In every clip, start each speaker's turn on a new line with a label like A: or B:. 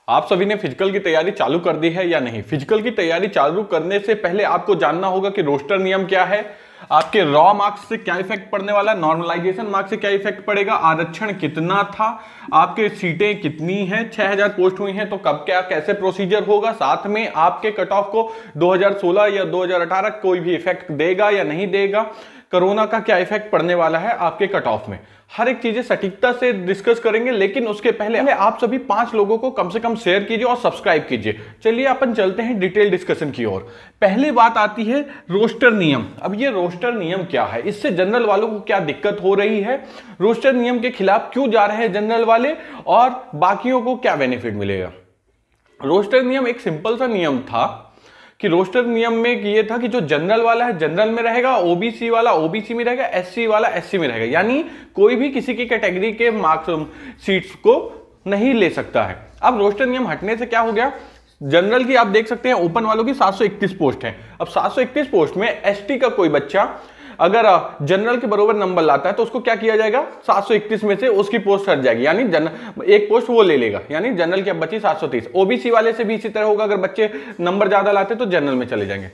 A: आप सभी ने फिजिकल की तैयारी चालू कर दी है या नहीं? फिजिकल की तैयारी चालू करने से पहले आपको जानना होगा कि रोस्टर नियम क्या है, आपके रॉ मार्क्स से क्या इफेक्ट पड़ने वाला है, नॉर्मलाइजेशन मार्क्स से क्या इफेक्ट पड़ेगा, आरक्षण कितना था, आपके सीटें कितनी हैं, 6000 पोस्ट हुई हैं तो कब क्या कैसे प्रोसीजर होगा, साथ में आपके कट ऑफ को 2016 या 2018 कोई भी इफेक्ट देगा या नहीं देगा, कोरोना का क्या इफेक्ट पड़ने वाला है आपके कट ऑफ में, हर एक चीजें सटीकता से डिस्कस करेंगे। लेकिन उसके पहले आप सभी 5 लोगों को कम से कम शेयर कीजिए और सब्सक्राइब कीजिए। चलिए अपन चलते हैं डिटेल डिस्कशन की ओर। पहली बात आती है रोस्टर नियम। अब ये रोस्टर नियम क्या है, इससे जनरल वालों को क्या दिक्कत हो रही है, रोस्टर नियम के खिलाफ क्यों जा रहे हैं जनरल वाले और बाकियों को क्या बेनिफिट मिलेगा। रोस्टर नियम एक सिंपल सा नियम था कि रोस्टर नियम में ये था कि जो जनरल वाला है जनरल में रहेगा, ओबीसी वाला ओबीसी में रहेगा, एससी वाला एससी में रहेगा, यानी कोई भी किसी की कैटेगरी के मार्क्स सीट्स को नहीं ले सकता है। अब रोस्टर नियम हटने से क्या हो गया, जनरल की आप देख सकते हैं ओपन वालों की 731 पोस्ट है। अब 731 पोस्ट में एसटी का कोई बच्चा अगर जनरल के बराबर नंबर लाता है तो उसको क्या किया जाएगा, 731 में से उसकी पोस्ट हट जाएगी, यानी एक पोस्ट वो ले लेगा, यानी जनरल की अब बची 730। ओबीसी वाले से भी इसी तरह होगा, अगर बच्चे नंबर ज्यादा लाते तो जनरल में चले जाएंगे।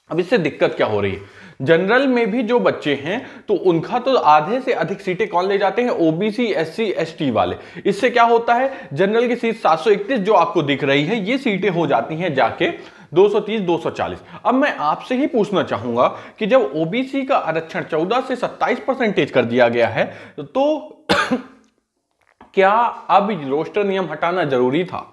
A: अब इससे दिक्कत क्या हो रही है, जनरल में भी जो बच्चे हैं तो उनका तो आधे से अधिक सीटें कौन ले जाते हैं, ओबीसी एससी एसटी वाले। इससे क्या होता है, जनरल की सीट 731 जो आपको दिख रही है ये सीटें हो जाती हैं जाके 230 240। अब मैं आपसे ही पूछना चाहूंगा कि जब ओबीसी का आरक्षण 14 से 27% कर दिया गया है तो क्या अब रोस्टर नियम हटाना जरूरी था?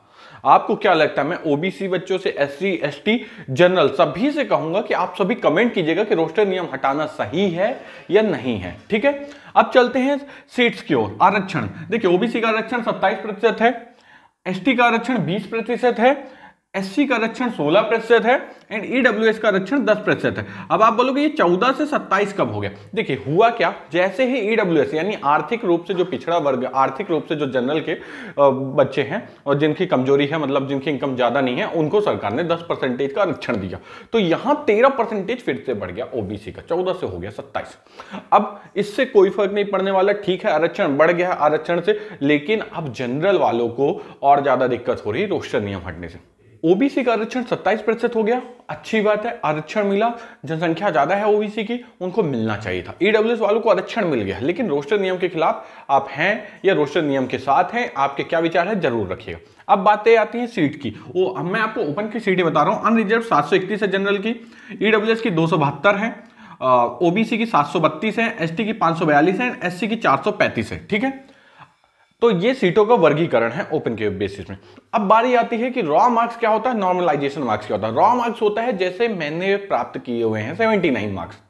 A: आपको क्या लगता है? मैं ओबीसी बच्चों से एससी एसटी जनरल सभी से कहूंगा कि आप सभी कमेंट कीजिएगा कि रोस्टर नियम हटाना सही है या नहीं है। ठीक है, अब चलते हैं सीट्स की ओर। आरक्षण देखिए, ओबीसी का आरक्षण 27% है, एसटी का आरक्षण 20% है, एससी का आरक्षण 16% है एंड ईडब्ल्यूएस का आरक्षण 10% है। अब आप बोलोगे ये 14 से 27 कब हो गया? देखिए हुआ क्या, जैसे ही ईडब्ल्यूएस यानी आर्थिक रूप से जो पिछड़ा वर्ग, आर्थिक रूप से जो जनरल के बच्चे हैं और जिनकी कमजोरी है, मतलब जिनकी इनकम ज्यादा नहीं है, उनको सरकार ने 10% का आरक्षण दिया, तो यहां 13% फिर से बढ़ गया ओबीसी का, 14 से हो गया 27। अब इससे कोई फर्क नहीं पड़ने वाला, ठीक है आरक्षण बढ़ गया आरक्षण से, लेकिन अब जनरल वालों को और ज्यादा दिक्कत हो रही है रोस्टर नियम हटने से। ओबीसी का आरक्षण 27% हो गया, अच्छी बात है, आरक्षण मिला, जनसंख्या ज्यादा है ओबीसी की, उनको मिलना चाहिए था। ईडब्ल्यूएस वालों को आरक्षण मिल गया, लेकिन रोस्टर नियम के खिलाफ आप हैं या रोस्टर नियम के साथ हैं, आपके क्या विचार है जरूर रखिएगा। अब बातें आती हैं सीट की, वो मैं आपको ओपन की सीटें बता रहा हूं। अनरिजर्व 731 है जनरल की, ईडब्ल्यूएस की 272 है, ओबीसी की 732 है, एसटी की 542 है, एससी की 435 है। ठीक है, तो ये सीटों का वर्गीकरण है ओपन के बेसिस में। अब बारी आती है कि रॉ मार्क्स क्या होता है, नॉर्मलाइजेशन मार्क्स क्या होता है। रॉ मार्क्स होता है जैसे मैंने प्राप्त किए हुए हैं 79 मार्क्स।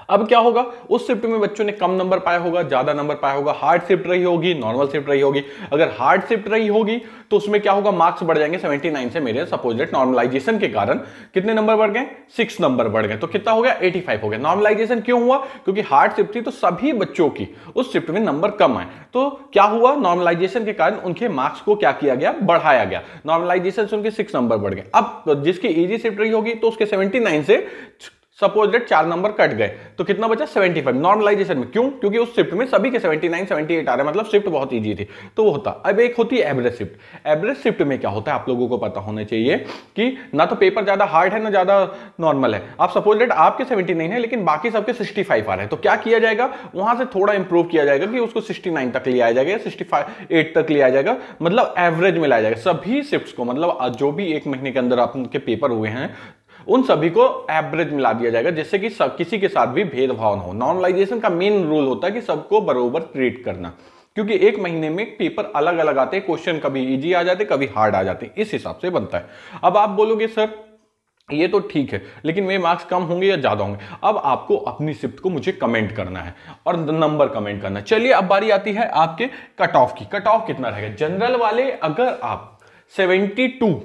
A: अब क्या होगा, उस शिफ्ट में बच्चों ने कम नंबर पाया होगा, ज्यादा नंबर पाया होगा, हार्ड शिफ्ट रही होगी, नॉर्मल शिफ्ट रही होगी। अगर हार्ड शिफ्ट रही होगी तो उसमें क्या होगा, मार्क्स बढ़ जाएंगे 79 से, मेरे सपोज दैट नॉर्मलाइजेशन के कारण कितने नंबर बढ़ गए, 6 नंबर बढ़ गए, तो कितना हो गया 85 हो गया। नॉर्मलाइजेशन क्यों हुआ, क्योंकि हार्ड शिफ्ट थी तो सभी बच्चों की उस शिफ्ट में नंबर कम आए, तो क्या हुआ, नॉर्मलाइजेशन के कारण उनके मार्क्स को क्या किया गया, बढ़ाया गया। नॉर्मलाइजेशन से उनके 6 नंबर बढ़ गए। अब जिसकी इजी शिफ्ट रही होगी तो उसके 79 से सपोज दैट 4 नंबर कट गए, तो कितना बचा 75 नॉर्मलाइजेशन में। क्यों, क्योंकि उस शिफ्ट में सभी के 79 78 आ रहे हैं, मतलब शिफ्ट बहुत इजी थी, तो वो होता। अब एक होती है एवरेज शिफ्ट। एवरेज शिफ्ट में क्या होता है आप लोगों को पता होना चाहिए कि ना तो पेपर ज्यादा हार्ड है ना ज्यादा नॉर्मल है। आप सपोज दैट आपके 79 है लेकिन बाकी सबके 65 आ रहे हैं, तो क्या किया जाएगा, वहां से थोड़ा इंप्रूव किया जाएगा कि उसको 69 तक ले आया जाएगा या 68 तक ले आया जाएगा, मतलब एवरेज में लाया जाएगा सभी शिफ्ट्स को, मतलब जो भी एक महीने के अंदर आपके पेपर हुए हैं उन सभी को एवरेज मिला दिया जाएगा, जिससे कि किसी के साथ भी भेदभाव ना हो। नॉर्मलाइजेशन का मेन रूल होता है कि सबको बराबर ट्रीट करना, क्योंकि एक महीने में पेपर अलग अलग आते हैं, क्वेश्चन कभी इजी आ जाते कभी हार्ड आ जाते, इस हिसाब से बनता है। अब आप बोलोगे सर ये तो ठीक है, लेकिन मेरे मार्क्स कम होंगे या ज्यादा होंगे। अब आपको अपनी शिफ्ट को मुझे कमेंट करना है और नंबर कमेंट करना है। चलिए अब बारी आती है आपके कट ऑफ की। कट ऑफ कितना रहेगा, जनरल वाले अगर आप 72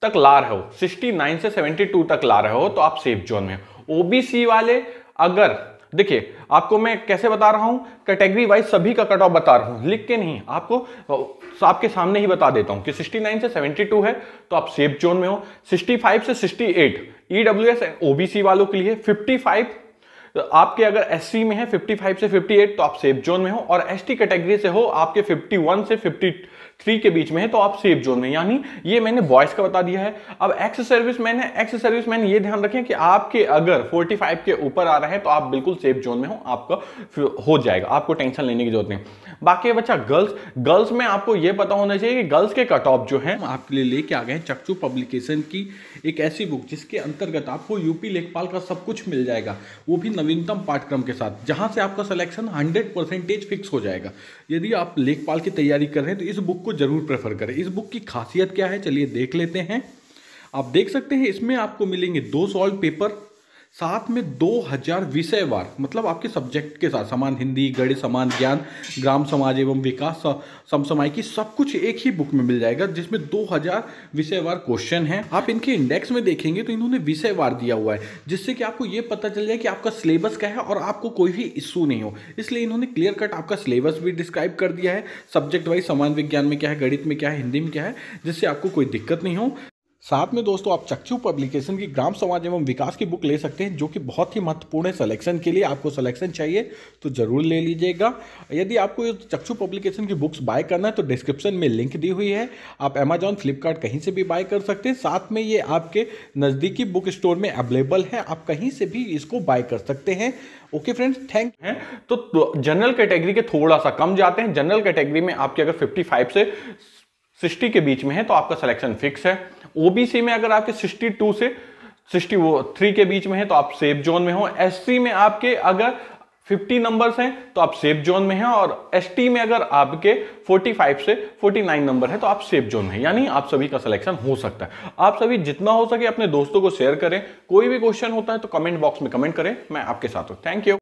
A: तक ला रहे हो, 69 से 72 तक ला रहे हो तो आप सेफ जोन में हो। ओबीसी वाले अगर, देखिए आपको मैं कैसे बता रहा हूं, कैटेगरी वाइज सभी का कट ऑफ बता रहा हूं, लिख के नहीं, आपको आपके सामने ही बता देता हूं कि 69 से 72 है तो आप सेफ जोन में हो। 65 से 68 ईडब्ल्यूएस ओबीसी वालों के लिए, 55 आपके अगर एससी में है 55 से 58 तो आप सेफ जोन में हो, और एसटी कैटेगरी से हो आपके 51 से 53 के बीच में है तो आप सेफ जोन में। यानी ये मैंने बॉयज का बता दिया है। अब एक्स सर्विसमैन ये ध्यान रखें कि आपके अगर 45 के ऊपर आ रहा है तो आप बिल्कुल सेफ जोन में हो, आपका हो जाएगा, आपको टेंशन लेने की जरूरत नहीं। बाकी बच्चा गर्ल्स में आपको यह पता होना चाहिए कि गर्ल्स के कट ऑफ जो है आपके लिए लेके आ गए हैं चक्षु पब्लिकेशन की एक ऐसी बुक जिसके अंतर्गत आपको यूपी लेखपाल का सब कुछ मिल जाएगा, वो भी नवीनतम पाठ्यक्रम के साथ, जहां से आपका सिलेक्शन 100% फिक्स हो जाएगा। यदि आप लेखपाल की तैयारी कर रहे हैं तो इस बुक को जरूर प्रेफर करें। इस बुक की खासियत क्या है चलिए देख लेते हैं। आप देख सकते हैं इसमें आपको मिलेंगे 2 सॉल्व पेपर, साथ में 2000 विषयवार, मतलब आपके सब्जेक्ट के साथ समान हिंदी, गणित, समान ज्ञान, ग्राम समाज एवं विकास, समसामयिकी, सब कुछ एक ही बुक में मिल जाएगा, जिसमें 2000 विषयवार क्वेश्चन हैं। आप इनके इंडेक्स में देखेंगे तो इन्होंने विषयवार दिया हुआ है, जिससे कि आपको ये पता चल जाए कि आपका सिलेबस क्या है और आपको कोई भी इश्यू नहीं हो। इसलिए इन्होंने क्लियर कट आपका सिलेबस भी डिस्क्राइब कर दिया है, सब्जेक्ट वाइज समान विज्ञान में क्या है, गणित में क्या है, हिंदी में क्या है, जिससे आपको कोई दिक्कत नहीं हो। साथ में दोस्तों आप चक्षु पब्लिकेशन की ग्राम समाज एवं विकास की बुक ले सकते हैं, जो कि बहुत ही महत्वपूर्ण है सिलेक्शन के लिए। आपको सिलेक्शन चाहिए तो जरूर ले लीजिएगा। यदि आपको ये चक्षु पब्लिकेशन की बुक्स बाय करना है तो डिस्क्रिप्शन में लिंक दी हुई है, आप अमेजॉन, फ्लिपकार्ट कहीं से भी बाय कर सकते हैं। साथ में ये आपके नज़दीकी बुक स्टोर में अवेलेबल है, आप कहीं से भी इसको बाय कर सकते हैं। Okay friends, thank you. तो जनरल कैटेगरी के थोड़ा सा कम जाते हैं। जनरल कैटेगरी में आपके अगर 55 से 60 के बीच में है तो आपका सिलेक्शन फिक्स है। ओबीसी में अगर आपके 62 से 63 के बीच में है तो आप सेफ जोन में हो। एससी में आपके अगर 50 नंबर्स हैं तो आप सेफ जोन में हैं, और एसटी में अगर आपके 45 से 49 नंबर है तो आप सेफ जोन में हैं। यानी आप सभी का सिलेक्शन हो सकता है। आप सभी जितना हो सके अपने दोस्तों को शेयर करें। कोई भी क्वेश्चन होता है तो कमेंट बॉक्स में कमेंट करें, मैं आपके साथ हूं। Thank you.